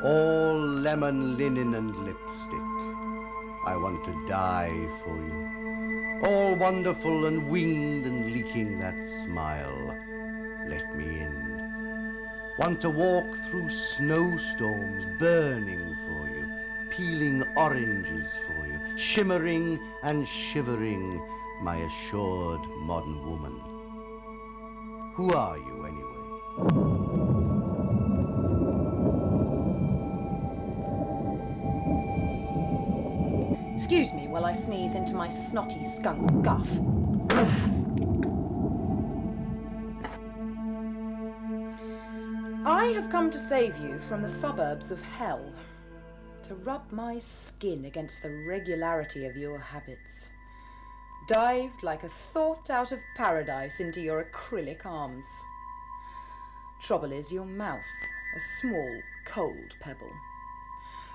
all lemon linen and lipstick. I want to die for you, all wonderful and winged and leaking that smile. Let me in. Want to walk through snowstorms, burning for you, peeling oranges for you, shimmering and shivering, my assured modern woman. Who are you, anyway? Excuse me while I sneeze into my snotty skunk guff. I have come to save you from the suburbs of hell, to rub my skin against the regularity of your habits, dived like a thought out of paradise into your acrylic arms. Trouble is your mouth, a small, cold pebble.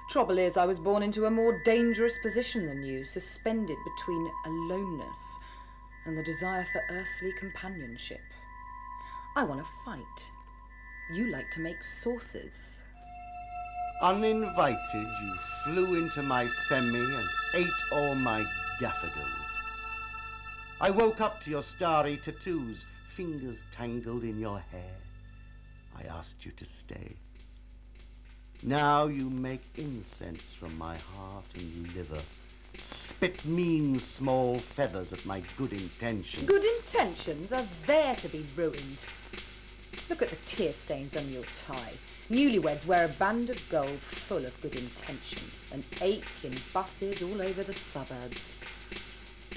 Trouble is I was born into a more dangerous position than you, suspended between aloneness and the desire for earthly companionship. I want to fight. You like to make sauces. Uninvited, you flew into my semi and ate all my daffodils. I woke up to your starry tattoos, fingers tangled in your hair. I asked you to stay. Now you make incense from my heart and liver. Spit mean small feathers at my good intentions. Good intentions are there to be ruined. Look at the tear stains on your tie. Newlyweds wear a band of gold full of good intentions and ache in buses all over the suburbs.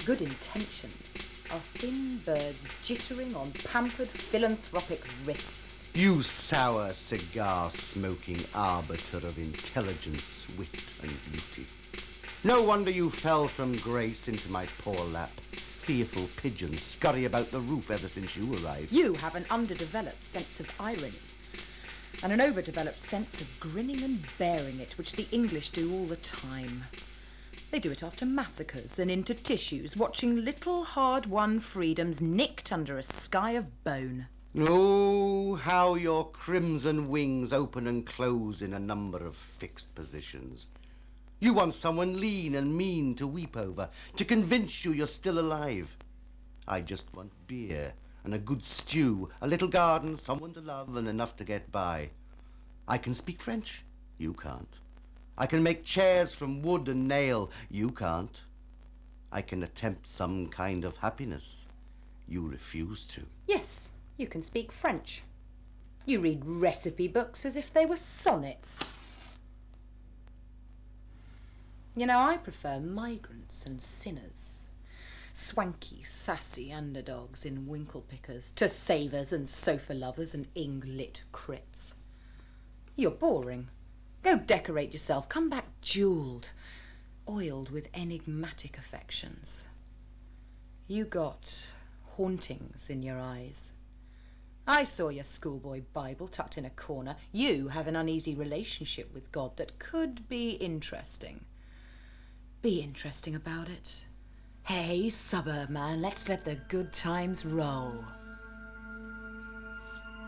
Good intentions are thin birds jittering on pampered philanthropic wrists. You sour cigar-smoking arbiter of intelligence, wit and beauty. No wonder you fell from grace into my poor lap. Fearful pigeons scurry about the roof ever since you arrived. You have an underdeveloped sense of irony and an overdeveloped sense of grinning and bearing it, which the English do all the time. They do it after massacres and into tissues, watching little hard-won freedoms nicked under a sky of bone. Oh, how your crimson wings open and close in a number of fixed positions. You want someone lean and mean to weep over, to convince you you're still alive. I just want beer and a good stew, a little garden, someone to love, and enough to get by. I can speak French. You can't. I can make chairs from wood and nail. You can't. I can attempt some kind of happiness. You refuse to. Yes. You can speak French. You read recipe books as if they were sonnets. You know, I prefer migrants and sinners, swanky, sassy underdogs in winkle pickers, to savers and sofa lovers and ing-lit crits. You're boring. Go decorate yourself. Come back jewelled, oiled with enigmatic affections. You got hauntings in your eyes. I saw your schoolboy Bible tucked in a corner. You have an uneasy relationship with God that could be interesting. Be interesting about it. Hey, suburb man, let's let the good times roll.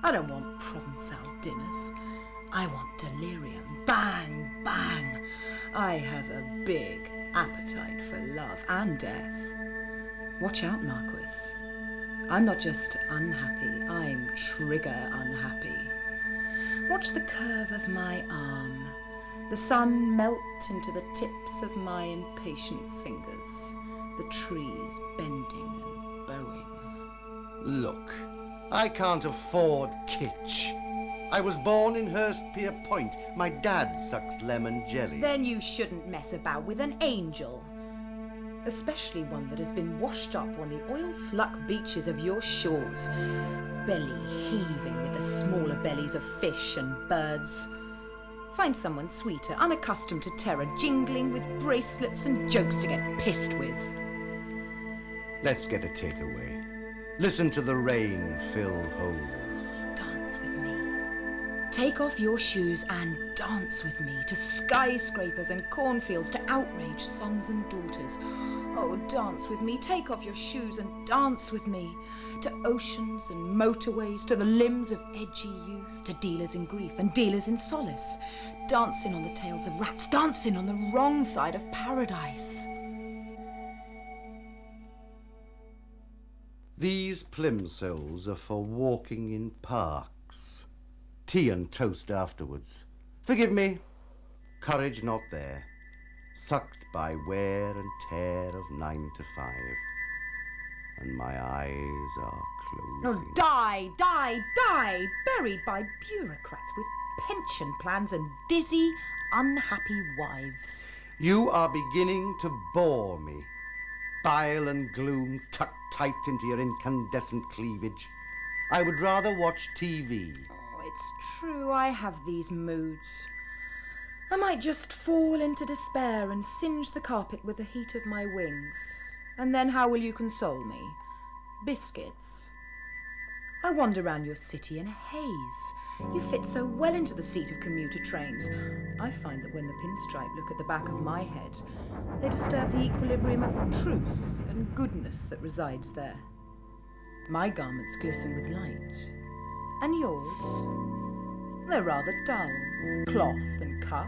I don't want Provençal dinners. I want delirium. Bang, bang. I have a big appetite for love and death. Watch out, Marquis. I'm not just unhappy, I'm trigger unhappy. Watch the curve of my arm, the sun melt into the tips of my impatient fingers, the trees bending and bowing. Look, I can't afford kitsch. I was born in Hurstpier Point. My dad sucks lemon jelly. Then you shouldn't mess about with an angel. Especially one that has been washed up on the oil-sluck beaches of your shores, belly heaving with the smaller bellies of fish and birds. Find someone sweeter, unaccustomed to terror, jingling with bracelets and jokes to get pissed with. Let's get a takeaway. Listen to the rain fill holes. Dance with me. Take off your shoes and dance with me to skyscrapers and cornfields, to outraged sons and daughters. Oh, dance with me, take off your shoes and dance with me. To oceans and motorways, to the limbs of edgy youth, to dealers in grief and dealers in solace. Dancing on the tails of rats, dancing on the wrong side of paradise. These plimsolls are for walking in parks. Tea and toast afterwards. Forgive me, courage not there. Sucked by wear and tear of 9 to 5. And my eyes are closing. Oh, die, die, die! Buried by bureaucrats with pension plans and dizzy, unhappy wives. You are beginning to bore me. Bile and gloom tucked tight into your incandescent cleavage. I would rather watch TV. Oh, it's true, I have these moods. I might just fall into despair and singe the carpet with the heat of my wings. And then how will you console me? Biscuits. I wander round your city in a haze. You fit so well into the seat of commuter trains. I find that when the pinstripe look at the back of my head, they disturb the equilibrium of truth and goodness that resides there. My garments glisten with light. And yours? They're rather dull, cloth and cut.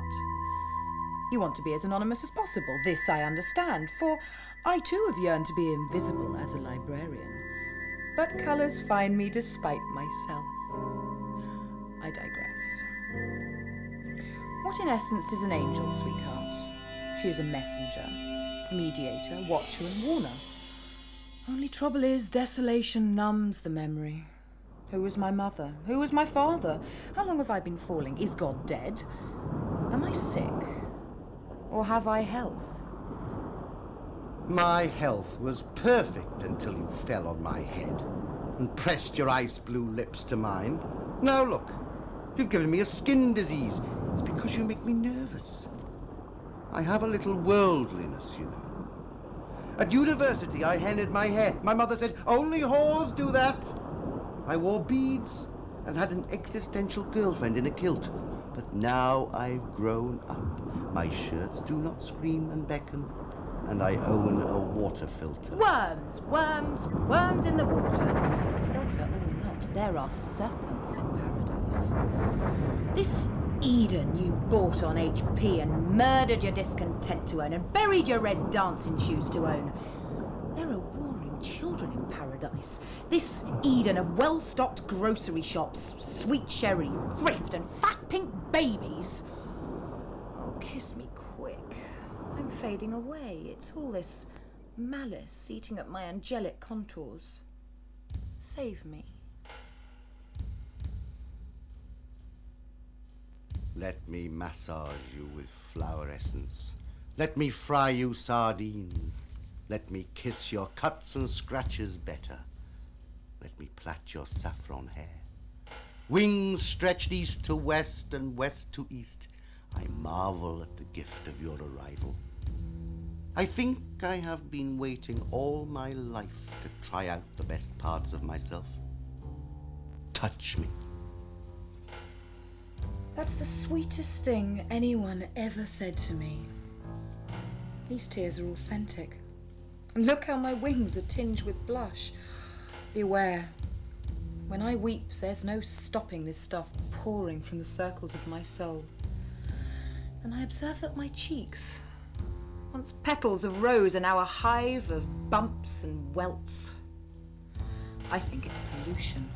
You want to be as anonymous as possible. This I understand, for I too have yearned to be invisible as a librarian. But colours find me despite myself. I digress. What in essence is an angel, sweetheart? She is a messenger, mediator, watcher and warner. Only trouble is, desolation numbs the memory. Who was my mother? Who was my father? How long have I been falling? Is God dead? Am I sick? Or have I health? My health was perfect until you fell on my head and pressed your ice blue lips to mine. Now look, you've given me a skin disease. It's because you make me nervous. I have a little worldliness, you know. At university, I henned my hair. My mother said, only whores do that. I wore beads and had an existential girlfriend in a kilt. But now I've grown up. My shirts do not scream and beckon, and I own a water filter. Worms, worms, worms in the water. Filter or not, there are serpents in paradise. This Eden you bought on HP and murdered your discontent to own and buried your red dancing shoes to own. There are warring children in paradise. This Eden of well-stocked grocery shops, sweet sherry, thrift and fat pink babies. Oh, kiss me quick. I'm fading away. It's all this malice eating at my angelic contours. Save me. Let me massage you with flower essence. Let me fry you sardines. Let me kiss your cuts and scratches better. Let me plait your saffron hair. Wings stretched east to west and west to east. I marvel at the gift of your arrival. I think I have been waiting all my life to try out the best parts of myself. Touch me. That's the sweetest thing anyone ever said to me. These tears are authentic. And look how my wings are tinged with blush. Beware. When I weep, there's no stopping this stuff pouring from the circles of my soul. And I observe that my cheeks, once petals of rose, are now a hive of bumps and welts. I think it's pollution.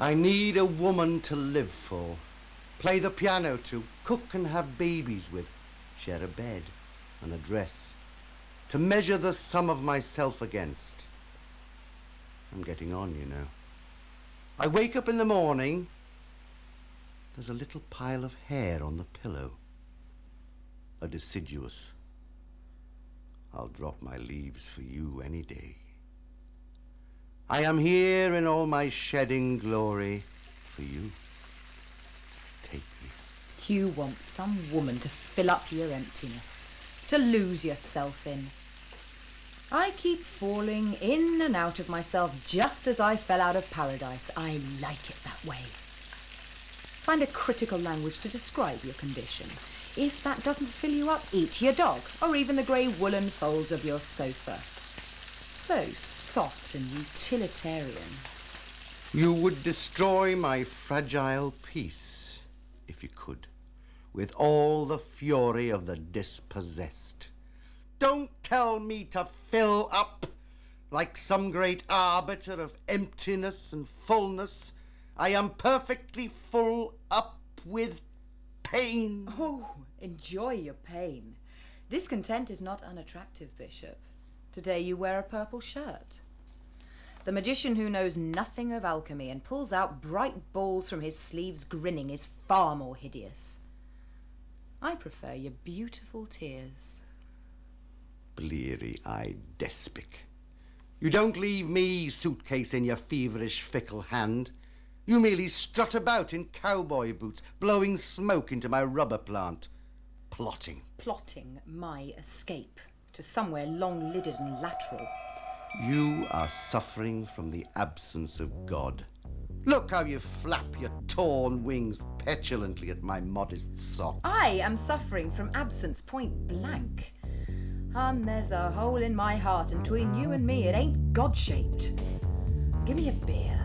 I need a woman to live for, play the piano to, cook and have babies with, share a bed and a dress, to measure the sum of myself against. I'm getting on, you know. I wake up in the morning, there's a little pile of hair on the pillow. A deciduous. I'll drop my leaves for you any day. I am here in all my shedding glory for you. Take me. You want some woman to fill up your emptiness, to lose yourself in. I keep falling in and out of myself just as I fell out of paradise. I like it that way. Find a critical language to describe your condition. If that doesn't fill you up, eat your dog, or even the grey woolen folds of your sofa. So soft and utilitarian. You would destroy my fragile peace, if you could, with all the fury of the dispossessed. Don't tell me to fill up like some great arbiter of emptiness and fullness. I am perfectly full up with pain. Oh, enjoy your pain. Discontent is not unattractive, Bishop. Today you wear a purple shirt. The magician who knows nothing of alchemy and pulls out bright balls from his sleeves grinning is far more hideous. I prefer your beautiful tears. Bleary-eyed despic. You don't leave me suitcase in your feverish, fickle hand. You merely strut about in cowboy boots, blowing smoke into my rubber plant. Plotting. Plotting my escape to somewhere long-lidded and lateral. You are suffering from the absence of God. Look how you flap your torn wings petulantly at my modest socks. I am suffering from absence, point blank. Hun, there's a hole in my heart, and between you and me, it ain't God-shaped. Give me a beer.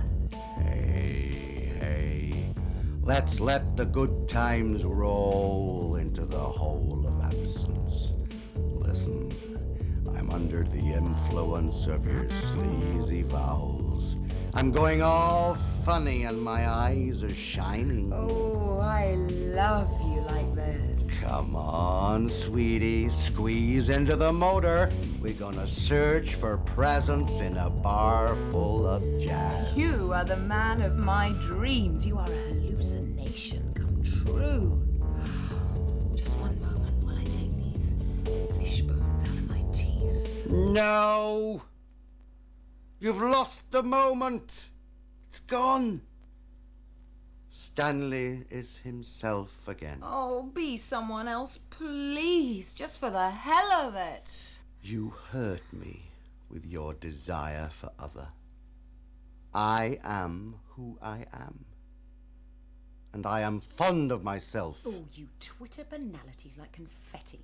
Hey, let's let the good times roll into the hole of absence. Listen, I'm under the influence of your sleazy vowels. I'm going all funny and my eyes are shining. Oh, I love you like this. Come on, sweetie, squeeze into the motor. We're gonna search for presents in a bar full of jazz. You are the man of my dreams. You are a hallucination come true. Just one moment while I take these fish bones out of my teeth. No! You've lost the moment. It's gone. Stanley is himself again. Oh, be someone else, please, just for the hell of it. You hurt me with your desire for other. I am who I am. And I am fond of myself. Oh, you twitter banalities like confetti.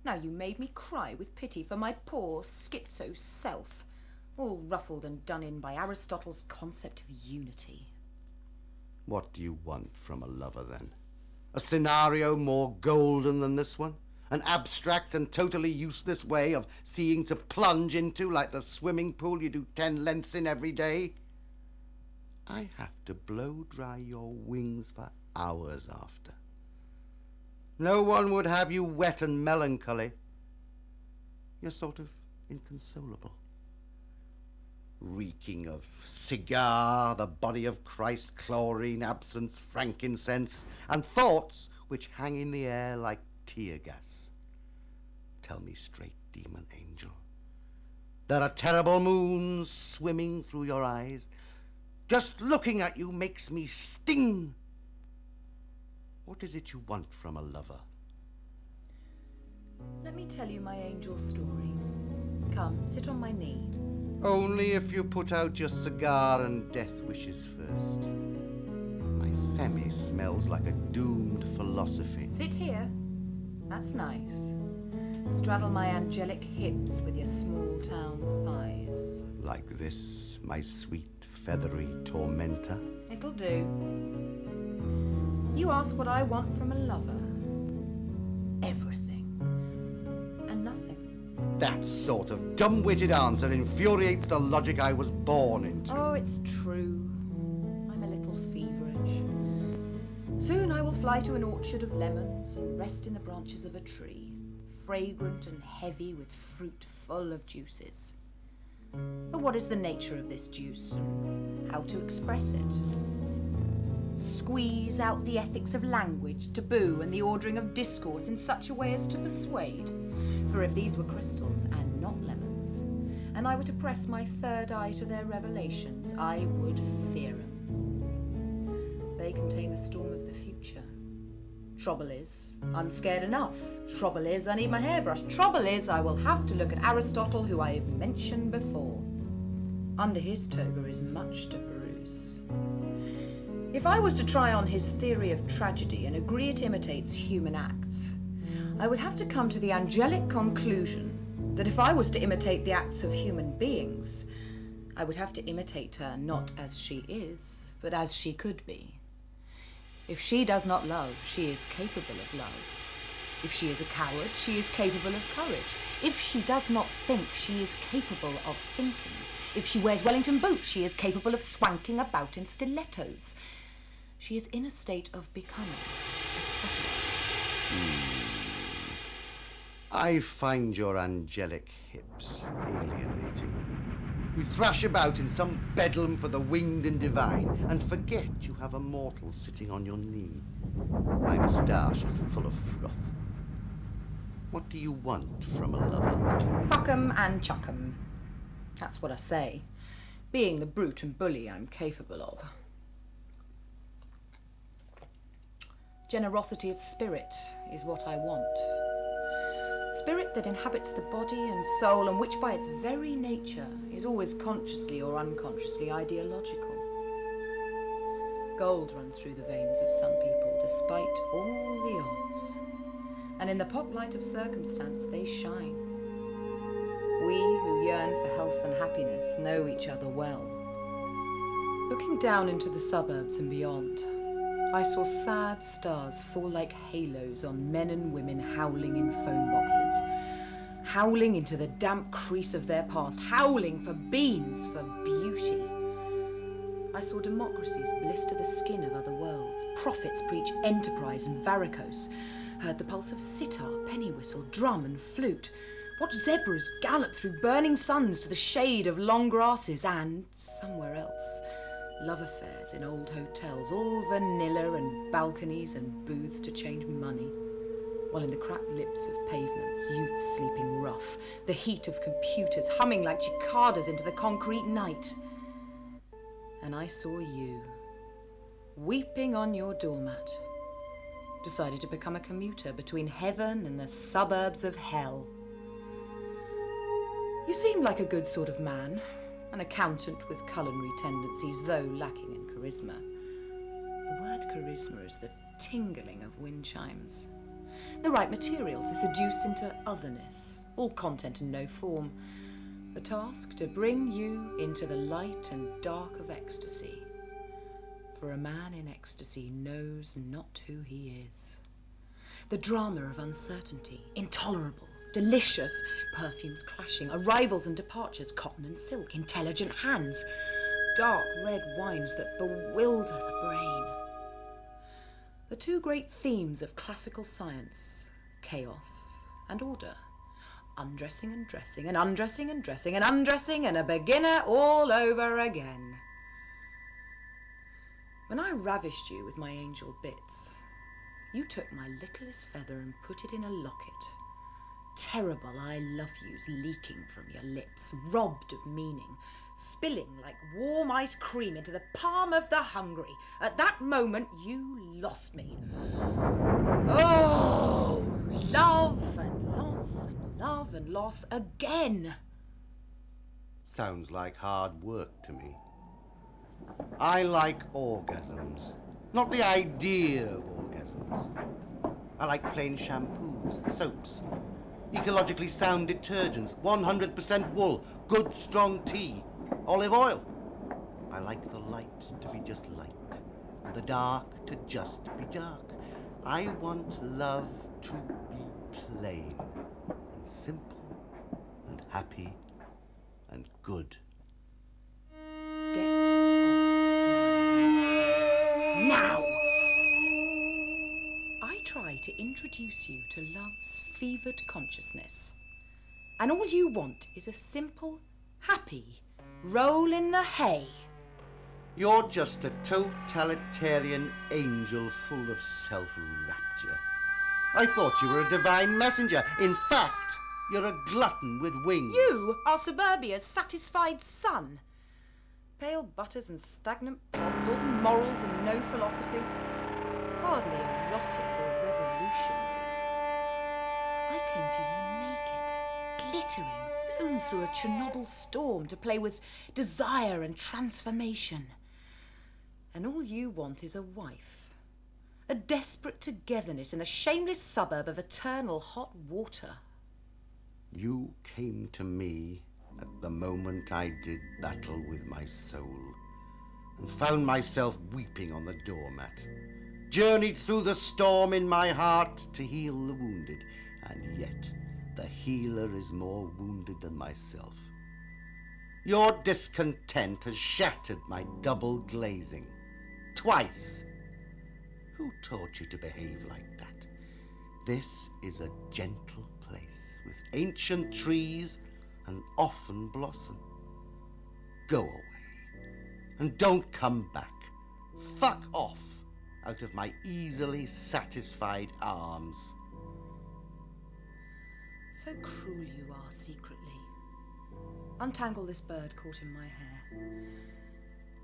Now you made me cry with pity for my poor schizo self, all ruffled and done in by Aristotle's concept of unity. What do you want from a lover, then? A scenario more golden than this one? An abstract and totally useless way of seeing to plunge into like the swimming pool you do 10 lengths in every day? I have to blow dry your wings for hours after. No one would have you wet and melancholy. You're sort of inconsolable. Reeking of cigar, the body of Christ, chlorine, absence, frankincense, and thoughts which hang in the air like tear gas. Tell me straight, demon angel. There are terrible moons swimming through your eyes. Just looking at you makes me sting. What is it you want from a lover? Let me tell you my angel story. Come, sit on my knee. Only if you put out your cigar and death wishes first. My semi smells like a doomed philosophy. Sit here. That's nice. Straddle my angelic hips with your small-town thighs. Like this, my sweet, feathery tormentor. It'll do. You ask what I want from a lover. Everything. And nothing. That sort of dumb-witted answer infuriates the logic I was born into. Oh, it's true. I'm a fly to an orchard of lemons and rest in the branches of a tree, fragrant and heavy with fruit full of juices. But what is the nature of this juice and how to express it? Squeeze out the ethics of language, taboo, and the ordering of discourse in such a way as to persuade. For if these were crystals and not lemons, and I were to press my third eye to their revelations, I would fear them. They contain the storm of the future. Trouble is, I'm scared enough. Trouble is, I need my hairbrush. Trouble is, I will have to look at Aristotle, who I have mentioned before. Under his toga is much to peruse. If I was to try on his theory of tragedy and agree it imitates human acts, I would have to come to the angelic conclusion that if I was to imitate the acts of human beings, I would have to imitate her not as she is, but as she could be. If she does not love, she is capable of love. If she is a coward, she is capable of courage. If she does not think, she is capable of thinking. If she wears Wellington boots, she is capable of swanking about in stilettos. She is in a state of becoming, etc. I find your angelic hips alienating. You thrash about in some bedlam for the winged and divine, and forget you have a mortal sitting on your knee. My moustache is full of froth. What do you want from a lover? Fuck 'em and chuck 'em. That's what I say. Being the brute and bully I'm capable of. Generosity of spirit is what I want. Spirit that inhabits the body and soul, and which by its very nature is always consciously or unconsciously ideological. Gold runs through the veins of some people despite all the odds, and in the pop light of circumstance they shine. We who yearn for health and happiness know each other well. Looking down into the suburbs and beyond, I saw sad stars fall like halos on men and women howling in phone boxes, howling into the damp crease of their past, howling for beans, for beauty. I saw democracies blister the skin of other worlds, prophets preach enterprise and varicose, heard the pulse of sitar, penny whistle, drum and flute, watched zebras gallop through burning suns to the shade of long grasses, and, somewhere else, love affairs in old hotels, all vanilla and balconies and booths to change money, while in the cracked lips of pavements, youth sleeping rough, the heat of computers humming like cicadas into the concrete night. And I saw you, weeping on your doormat, decided to become a commuter between heaven and the suburbs of hell. You seemed like a good sort of man, an accountant with culinary tendencies, though lacking in charisma. The word charisma is the tingling of wind chimes. The right material to seduce into otherness, all content and no form. The task to bring you into the light and dark of ecstasy. For a man in ecstasy knows not who he is. The drama of uncertainty, intolerable, delicious, perfumes clashing, arrivals and departures, cotton and silk, intelligent hands, dark red wines that bewilder the brain. The two great themes of classical science, chaos and order, undressing and dressing, and undressing and dressing, and undressing, and a beginner all over again. When I ravished you with my angel bits, you took my littlest feather and put it in a locket. Terrible I love yous leaking from your lips, robbed of meaning, spilling like warm ice cream into the palm of the hungry. At that moment you lost me. Oh, love and loss and love and loss again. Sounds like hard work to me. I like orgasms, not the idea of orgasms. I like plain shampoos, soaps, ecologically sound detergents, 100% wool, good strong tea, olive oil. I like the light to be just light, and the dark to just be dark. I want love to be plain, and simple, and happy, and good. Get off my now! to introduce you to love's fevered consciousness. And all you want is a simple, happy roll in the hay. You're just a totalitarian angel full of self-rapture. I thought you were a divine messenger. In fact, you're a glutton with wings. You are suburbia's satisfied son. Pale butters and stagnant ponds, all morals and no philosophy. Hardly erotic or revolutionary. I came to you naked, glittering, flown through a Chernobyl storm to play with desire and transformation. And all you want is a wife. A desperate togetherness in the shameless suburb of eternal hot water. You came to me at the moment I did battle with my soul, and found myself weeping on the doormat. Journeyed through the storm in my heart to heal the wounded, and yet the healer is more wounded than myself. Your discontent has shattered my double glazing. Twice. Who taught you to behave like that? This is a gentle place with ancient trees and often blossom. Go away and don't come back. Fuck off out of my easily satisfied arms. So cruel you are secretly. Untangle this bird caught in my hair.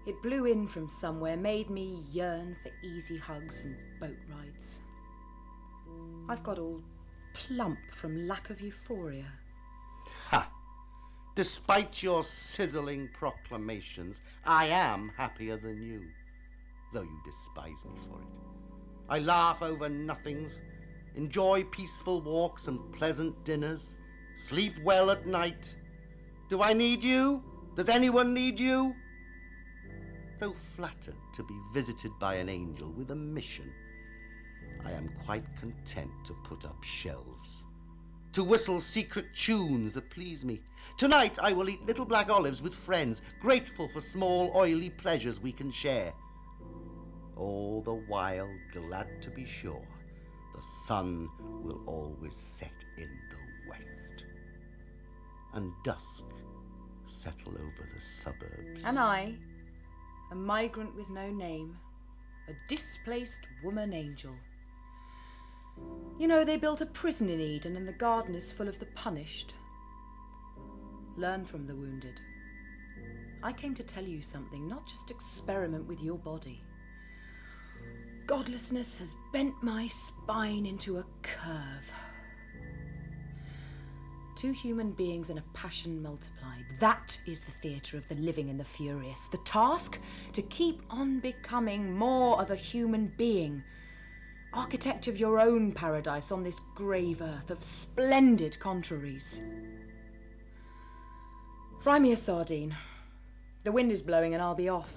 It blew in from somewhere, made me yearn for easy hugs and boat rides. I've got all plump from lack of euphoria. Ha! Despite your sizzling proclamations, I am happier than you, though you despise me for it. I laugh over nothings, enjoy peaceful walks and pleasant dinners, sleep well at night. Do I need you? Does anyone need you? Though flattered to be visited by an angel with a mission, I am quite content to put up shelves, to whistle secret tunes that please me. Tonight I will eat little black olives with friends, grateful for small oily pleasures we can share. All the while glad to be sure the sun will always set in the west, and dusk settle over the suburbs. And I, a migrant with no name, a displaced woman angel. You know, they built a prison in Eden and the garden is full of the punished. Learn from the wounded. I came to tell you something, not just experiment with your body. Godlessness has bent my spine into a curve. Two human beings and a passion multiplied. That is the theatre of the living and the furious. The task? To keep on becoming more of a human being. Architect of your own paradise on this grave earth of splendid contraries. Fry me a sardine. The wind is blowing and I'll be off.